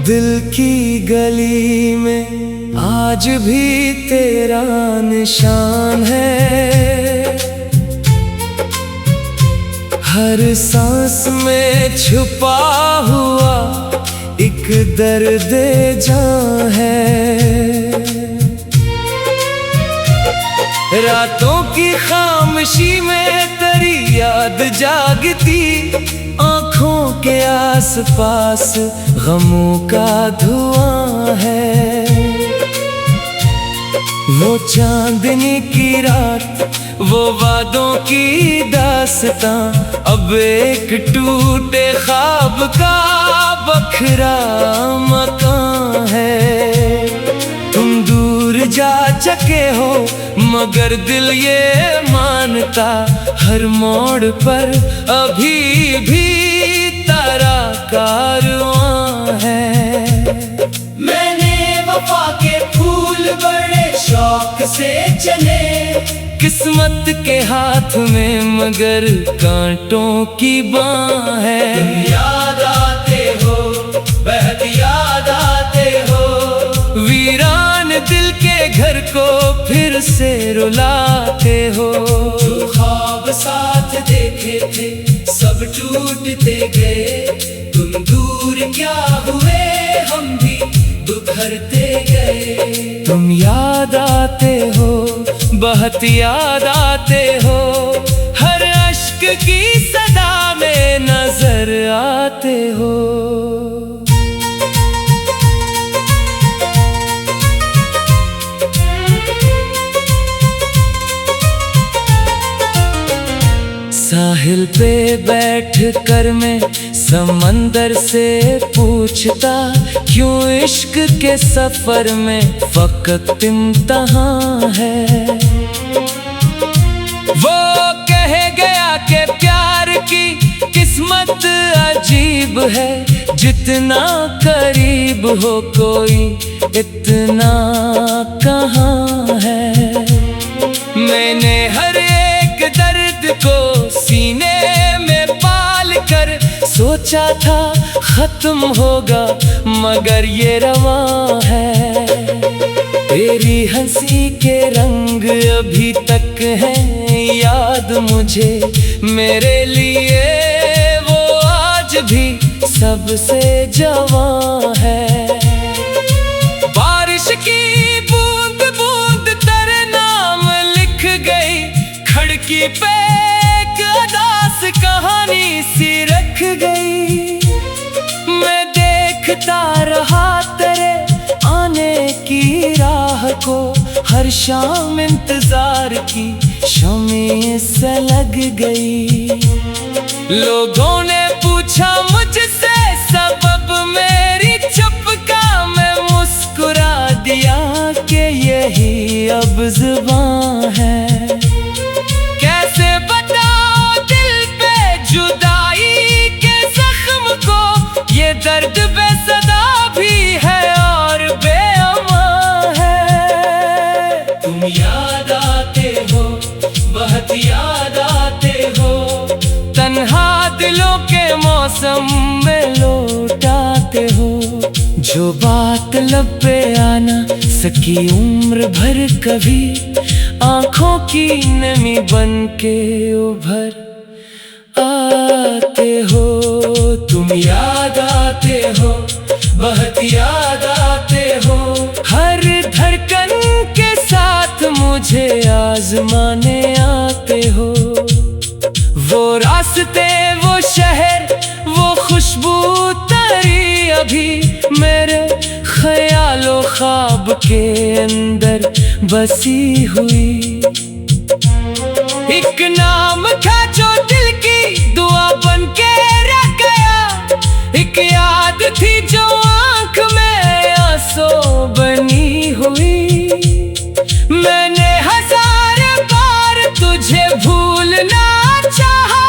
दिल की गली में आज भी तेरा निशान है। हर सांस में छुपा हुआ एक दर्द जान है। रातों की खामोशी में तेरी याद जागती, आँखों के आसपास गमों का धुआं है। वो चांदनी की रात, वो वादों की दास्तां, अब एक टूटे ख्वाब का बखरा मकान है। तुम दूर जा चुके हो मगर दिल ये मानता, हर मोड़ पर अभी भी तेरा कारवां है। मैंने वफा के फूल बड़े शौक से चले, किस्मत के हाथ में मगर कांटों की बाँ है। तुम याद आते हो, बेहद याद आते हो। वीरान दिल के घर को फिर से रुलाते हो। जो ख्वाब साथ देखे थे सब टूटते गए। तुम दूर क्या हुए, हम भी बिखरते गए। तुम याद आते हो, बहुत याद आते हो। हर अश्क की सदा में नजर आते हो। साहिल पे बैठ कर मैं समंदर से पूछता, क्यों इश्क के सफर में फकत इम्तहान है। वो कह गया कि प्यार की किस्मत अजीब है, जितना करीब हो कोई इतना कहाँ है। मैंने हर एक दर्द को सीने में पाल कर सोचा था खत्म होगा, मगर ये रवां है। तेरी हंसी के रंग अभी तक हैं याद मुझे, मेरे लिए वो आज भी सबसे जवां है। बारिश की बूंद बूंद तेरे नाम लिख गई, खिड़की पे एक अदास कहानी सी रख गई। मैं देखता रहा तेरे आने की राह को, हर शाम इंतजार की शम्में से लग गई। लोगों ने पूछा मुझसे सबब मेरी चुप का, मैं मुस्कुरा दिया कि यही अब जुबान है। कैसे बताओ दिल पे जुदाई के जख्म को, ये दर्द बेसदा भी है और बेअमां है। तुम याद आते हो, बहुत याद आते हो। तन्हा दिलों के मौसम में लौटाते हो। जो बात लब पे आना सकी उम्र भर कभी, आँखों की नमी बन के उभर आते हो। तुम याद आते हो, बहुत याद आते हो। हर धड़कन के साथ मुझे आजमाने आते हो। वो रास्ते, वो शहर, वो खुशबू तेरी अभी मेरे ख्यालों ख्वाब के अंदर बसी हुई। एक नाम था भूलना चाहा,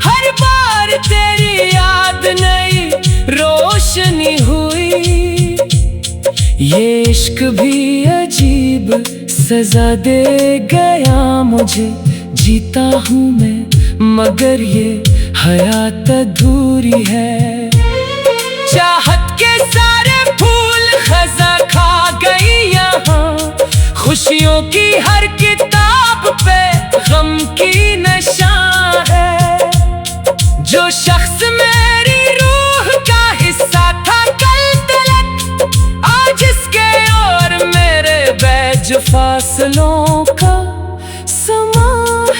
हर बार तेरी याद नई रोशनी हुई। ये इश्क भी अजीब सजा दे गया मुझे, जीता हूँ मैं मगर ये हयात अधूरी है। चाहत के सारे फूल खजा खा गई यहाँ, खुशियों की हर किताब पे गम की नशा है। जो शख्स मेरी रूह का हिस्सा था कल तलक, आज इसके और मेरे बैज फासलों का समा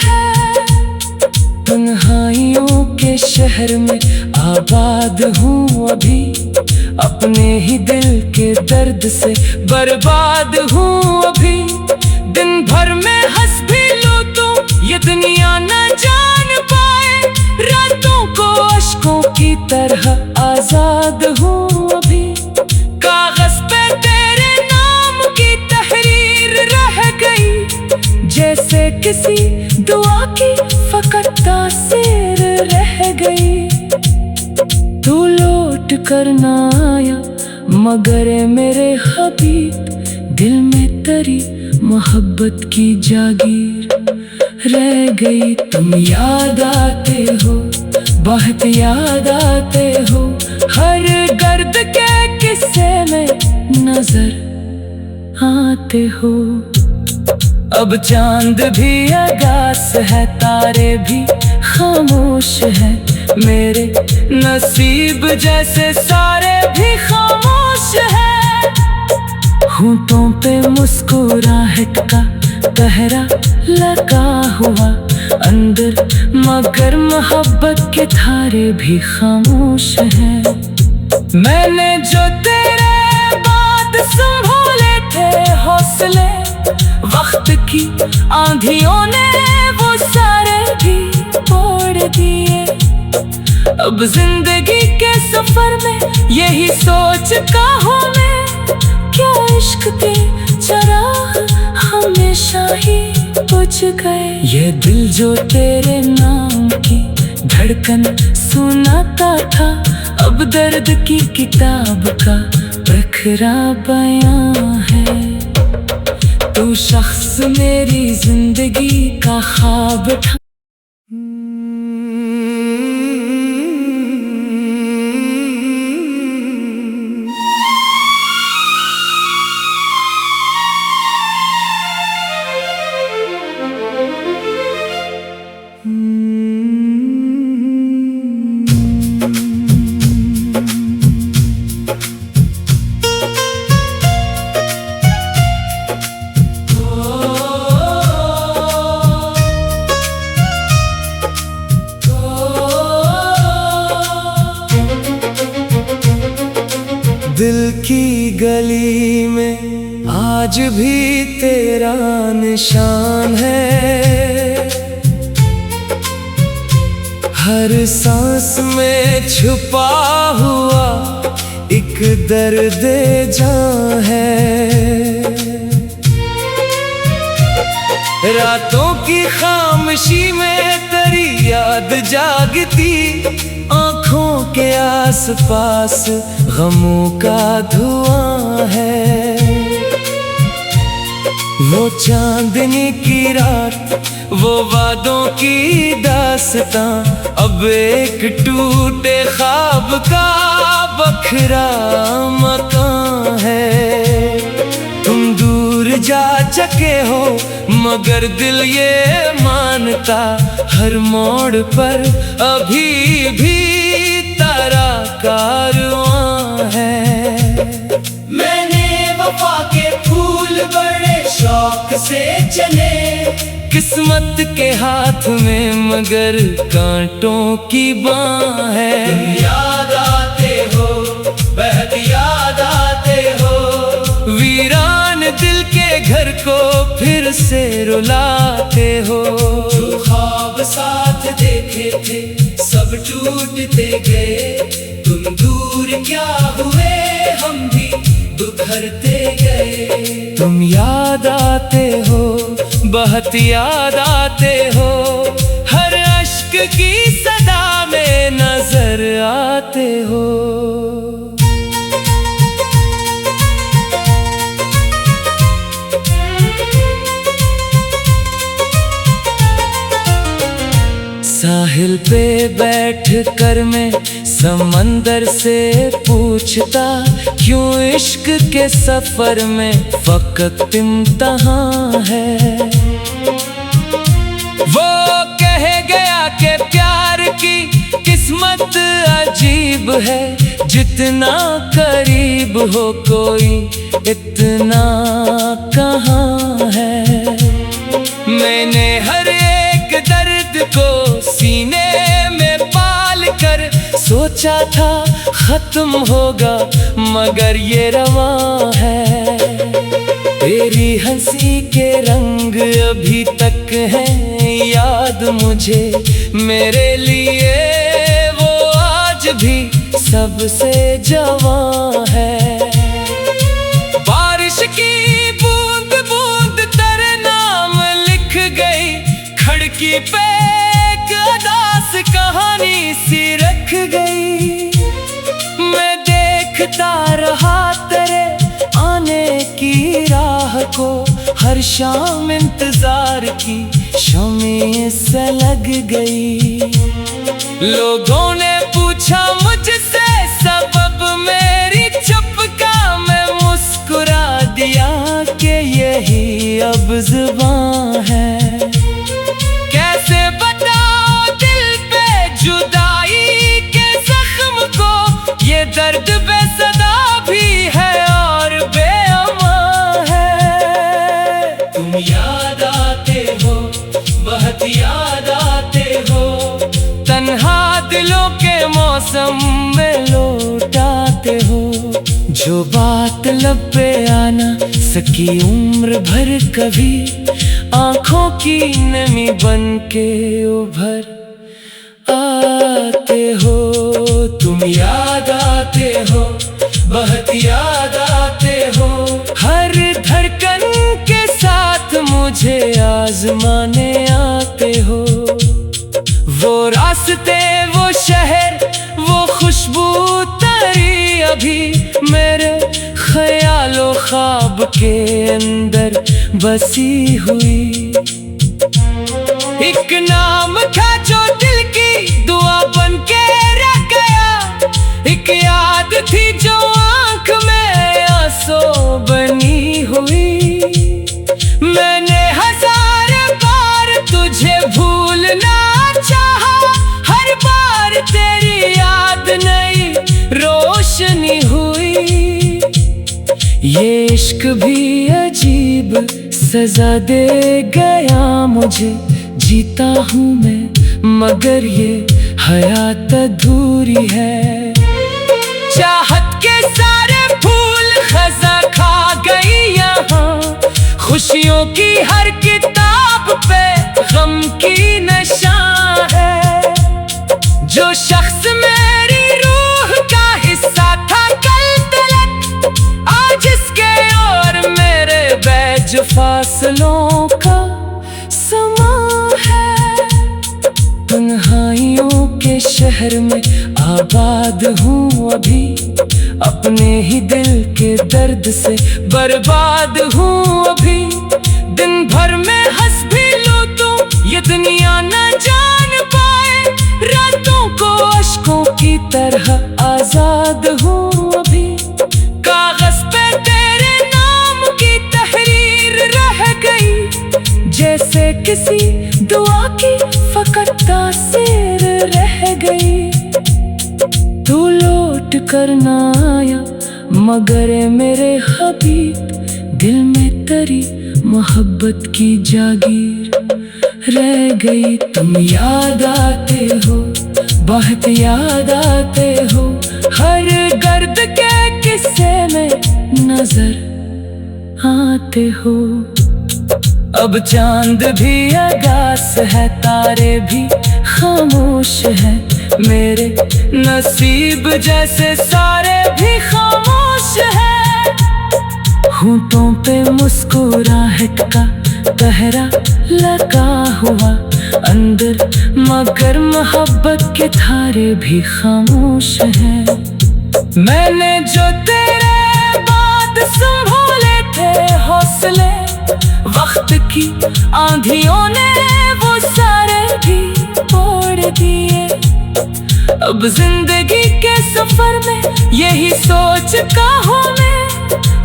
है। तन्हाइयों के शहर में आबाद हूँ अभी, अपने ही दिल के दर्द से बर्बाद हूँ अभी। दिन भर में हंस भी लूं तो ये दुनिया न जान पाए, रातों को अश्कों की तरह आजाद हूँ अभी। कागज पे तेरे नाम की तहरीर रह गई, जैसे किसी दुआ की फकत तासीर रह गई। तू लौट कर ना आया मगर मेरे हबीब, दिल में तेरी मोहब्बत की जागीर रह गई। तुम याद आते हो, बहुत याद आते हो, हर गर्द के किस्से में नजर आते हो। अब चांद भी आगास है, तारे भी खामोश है, मेरे नसीब जैसे सारे भी खामोश है। होंठों पे मुस्कुराहट का पहरा लगा हुआ अंदर, मगर मोहब्बत के धारे भी खामोश हैं। मैंने जो तेरे बाद संभाले थे हौसले, वक्त की आंधियों ने वो सारे भी तोड़ दिए। अब जिंदगी के सफर में यही सोच का हूँ मैं, क्या इश्क के चराग हमेशा ही बुझ गए। ये दिल जो तेरे नाम की धड़कन सुनाता था, अब दर्द की किताब का बखरा बयां है। तू शख्स मेरी जिंदगी का ख्वाब था। दिल की गली में आज भी तेरा निशान है, हर सांस में छुपा हुआ एक दर्द जान है। रातों की खामोशी में तेरी याद जागती, आँखों के आसपास गमों का धुआं है। वो चांदनी की रात, वो वादों की दास्तां, अब एक टूटे ख्वाब का बखरा मकान है। तुम दूर जा चुके हो मगर दिल ये मानता, हर मोड़ पर अभी भी तेरा कारवां है। मैंने वफा के फूल बड़े शौक से चले, किस्मत के हाथ में मगर कांटों की बाँ है। तुम याद आते हो, बेहद याद आते हो, वीरान दिल के घर को फिर से रुलाते हो। जो ख्वाब साथ देखे थे सब टूटते गए, तुम दूर क्या हुए हम भी बिखरते गए। तुम याद आते हो, बहुत याद आते हो, हर अश्क की सदा में नजर आते हो। साहिल पे बैठ कर मैं समंदर से पूछता, क्यों इश्क के सफर में फकत इम्तहान है। वो कह गया कि प्यार की किस्मत अजीब है, जितना करीब हो कोई इतना कहाँ है। मैंने हर एक दर्द को सीने में पाल कर सोचा था खत्म होगा, मगर ये रवा है। तेरी हंसी के रंग अभी तक हैं याद मुझे, मेरे लिए वो आज भी सबसे जवां है। बारिश की बूंद बूंद तेरे नाम लिख गई, खिड़की पे एक अदास कहानी सी रख गई। मैं देखता रहा तेरे आने की राह को, हर शाम इंतजार की शम्में से लग गई। लोगों ने पूछा मुझसे सबब मेरी चुप का, मैं मुस्कुरा दिया कि यही अब जुबान है। कैसे बताओ दिल पे जुदाई के जख्म को, ये दर्द बेसदा भी है और बेअमां है। तुम याद आते हो, बहुत याद आते हो, तन्हा दिलों के मौसम में लौटाते हो। जो बात लब पे आना सकी उम्र भर कभी, आंखों की नमी बन के उभर आते हो। तुम याद आते हो, बहुत याद आते हो, हर धड़कन के साथ मुझे आजमाने आते हो। वो रास्ते, वो शहर, वो खुशबू तेरी अभी मेरे ख्यालों ख्वाब के अंदर बसी हुई। एक नाम था जो दिल की दुआ बन के रह गया, एक याद थी जो आंख में आंसू बनी हुई। मैंने हजार बार तुझे भूलना चाहा, हर बार तेरी याद नई रोशनी हुई। ये इश्क भी अजीब सजा दे गया मुझे, जीता हूँ मैं मगर ये हयात अधूरी है। चाहत के सारे फूल खजा खा गई यहाँ, खुशियों की हर किताब पे गम की नशा है। जो शख्स मेरी रूह का हिस्सा था कल तलक, आज इसके और मेरे बैज फासलों का समा है। तन्हाइयों के शहर में आबाद हूँ अभी, अपने ही दिल के दर्द से बर्बाद हूँ अभी। दिन भर में हंस भी लूं तो ये दुनिया न जान पाए, रातों को अश्कों की तरह आजाद हूँ अभी। कागज पे तेरे नाम की तहरीर रह गई, जैसे किसी दुआ की फकत तासीर रह गई। तू लौट कर ना आया मगर मेरे हबीब, दिल में तेरी मोहब्बत की जागीर रह गई। तुम याद आते हो, बहुत याद आते हो, हर गर्द के किस्से में नजर आते हो। अब चांद भी अगास है, तारे भी खामोश है, मेरे नसीब जैसे सारे भी खामोश है। होंठों पे मुस्कुराहट का पहरा लगा हुआ अंदर, मगर मोहब्बत के धारे भी खामोश हैं। मैंने जो तेरे बाद संभाले थे हौसले, वक्त की आंधियों ने वो सारे भी तोड़ दिए। अब जिंदगी के सफर में यही सोचता हूँ मैं,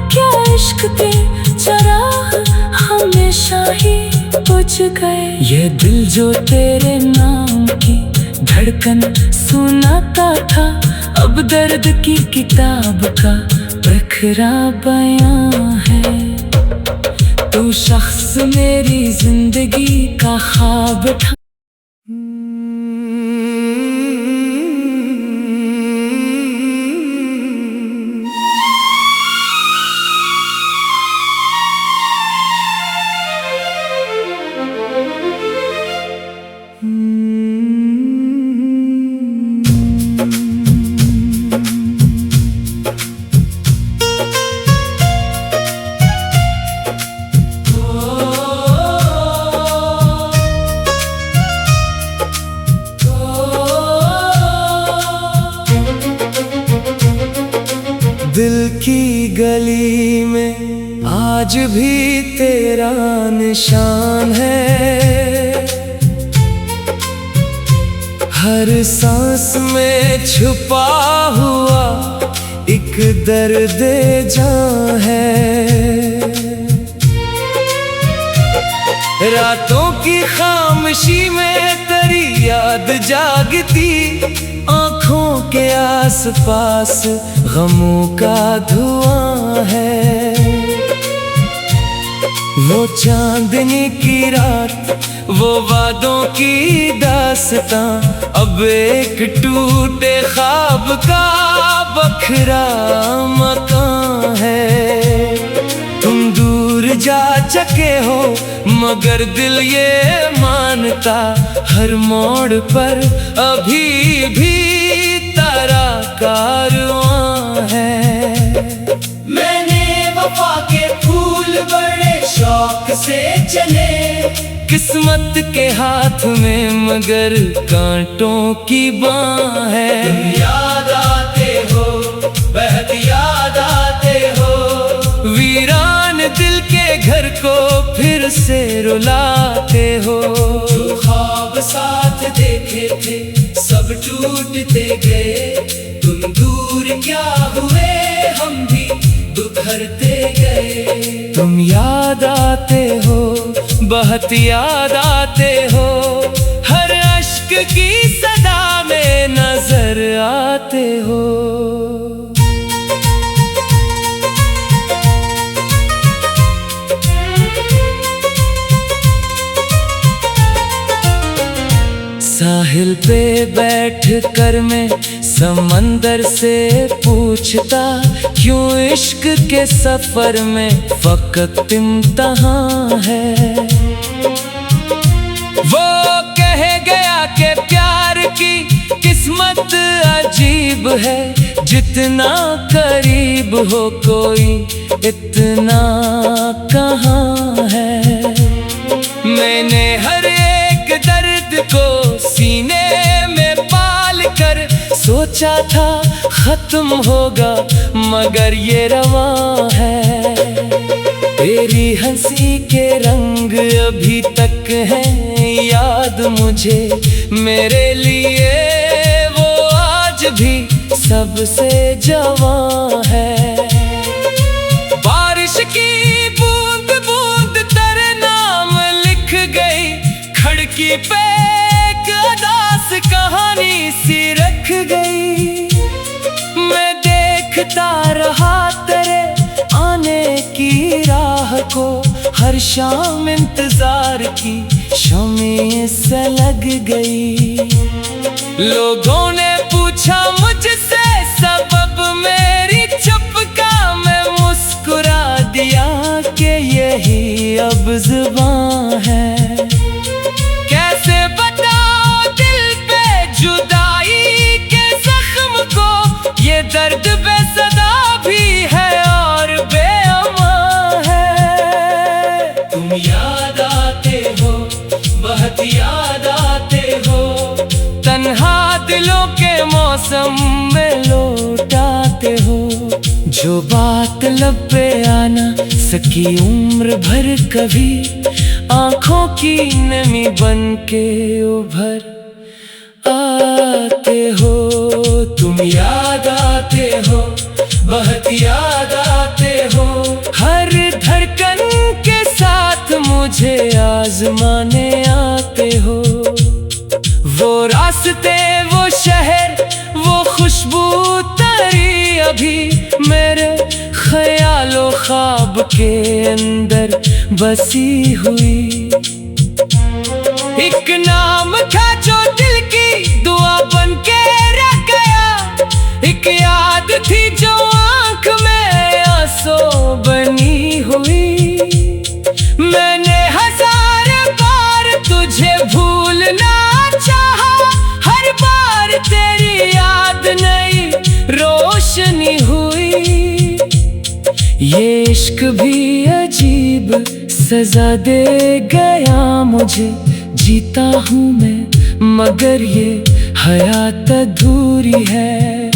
क्या इश्क के चराग हमेशा ही बुझ गए। ये दिल जो तेरे नाम की धड़कन सुनाता था, अब दर्द की किताब का बखरा बयां है। तू शख्स मेरी जिंदगी का ख्वाब था। दिल की गली में आज भी तेरा निशान है, हर सांस में छुपा हुआ एक दर्द जान है। रातों की खामोशी में तेरी याद जागती, आँखों के आसपास गमों का धुआं है। वो चांदनी की रात, वो वादों की दास्तां, अब एक टूटे ख्वाब का बखरा मकान है। तुम दूर जा चुके हो मगर दिल ये मानता, हर मोड़ पर अभी भी तेरा कारवां है। मैंने वफा के फूल बड़े शौक से चले, किस्मत के हाथ में मगर कांटों की बाँ है। तुम याद आते हो, बेहद याद आते हो, वीरान दिल के घर को फिर से रुलाते हो। जो ख्वाब साथ देखे थे सब टूटते गए, तुम दूर क्या हुए हम भी बिखरते गए। तुम याद आते हो, बहुत याद आते हो, हर अश्क की सदा में नजर आते हो। साहिल पे बैठ कर मैं समंदर से पूछता, क्यों इश्क के सफर में फकत इम्तहान है। वो कह गया कि प्यार की किस्मत अजीब है, जितना करीब हो कोई इतना कहाँ है। मैंने हर एक दर्द को सीने में पाल कर सोचा था खत्म होगा, मगर ये रवां है। तेरी हंसी के रंग अभी तक हैं याद मुझे, मेरे लिए वो आज भी सबसे जवां है। बारिश की बूंद बूंद तेरे नाम लिख गई, खिड़की पे एक उदास कहानी सी रख गई। मैं देखता रहा तेरे आने की राह को, हर शाम इंतजार की शम्में से लग गई। लोगों ने पूछा मुझसे सबब मेरी चुप का, मैं मुस्कुरा दिया कि यही अब जुबान है। कैसे बताओ दिल पे जुदाई के जख्म को, ये दर्द बेसदा भी है और बेअमा है। तुम याद मौसम में लौटाते हो। जो बात लब पे आना सकी उम्र भर कभी, आंखों की नमी बन के उभर आते हो। तुम याद आते हो, बहुत याद आते हो। हर धड़कन के साथ मुझे आजमाने आते हो। वो रास्ते, वो शहर, वो खुशबू तेरी अभी मेरे ख्यालों ख्वाब के अंदर बसी हुई। एक नाम था जो दिल की दुआ बन के रह गया, एक याद थी जो आंख में आंसू बनी हुई। मैंने हजार बार तुझे भूलना चाहा, हर बार तेरी याद नई रोशनी हुई। ये इश्क भी अजीब सजा दे गया मुझे, जीता हूँ मैं मगर ये हयात अधूरी है।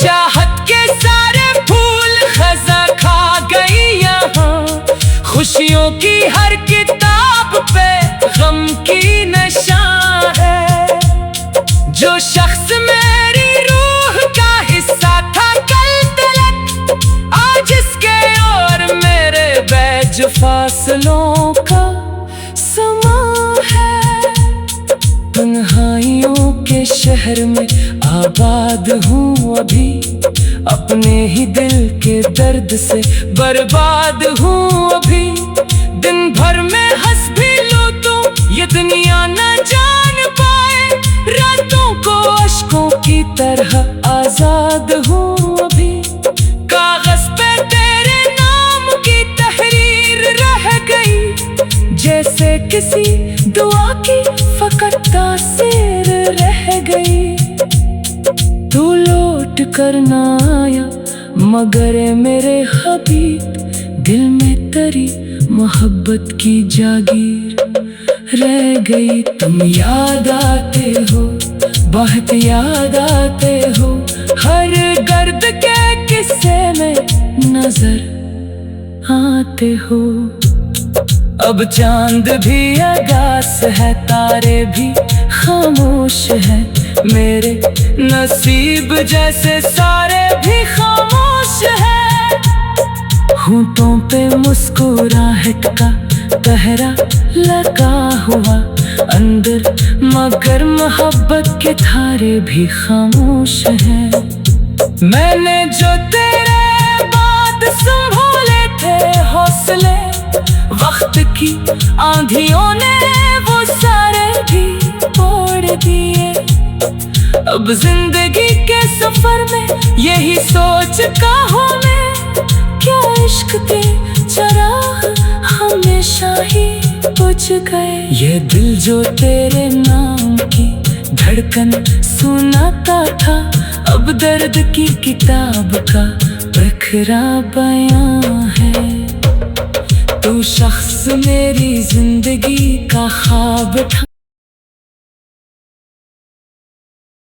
चाहत के सारे फूल खजा खा गई यहाँ, खुशियों की हर किताब पे गम की नशा है। जो शख्स मेरी रूह का हिस्सा था कल तलक, आज इसके और मेरे बैज फासलों का समा है। तन्हाइयों के शहर में आबाद हूँ अभी, अपने ही दिल के दर्द से बर्बाद हूँ अभी। दिन भर में हंस भी लूं तो ये दुनिया न जान पाए, रातों को अश्कों की तरह आजाद हूँ अभी। कागज पे तेरे नाम की तहरीर रह गई, जैसे किसी दुआ की फकत तासीर रह गई। तू लौट कर ना आया मगर मेरे हबीब, दिल में तेरी मोहब्बत की जागीर रह गई। तुम याद आते हो, बहुत याद आते हो। हर दर्द के किस्से में नजर आते हो। अब चांद भी अगास है, तारे भी खामोश है, मेरे नसीब जैसे सारे भी खामोश है। होंठों पे मुस्कुराहट का पहरा लगा हुआ अंदर, मगर मोहब्बत के धारे भी खामोश है। मैंने जो तेरे बाद संभाले थे हौसले, वक्त की आंधियों ने वो सारे भी तोड़ दिए। अब जिंदगी के सफर में यही सोचता हूँ मैं, क्या इश्क के चराग हमेशा ही बुझ गए। ये दिल जो तेरे नाम की धड़कन सुनाता था, अब दर्द की किताब का बखरा बयां है। तू शख्स मेरी जिंदगी का ख्वाब था।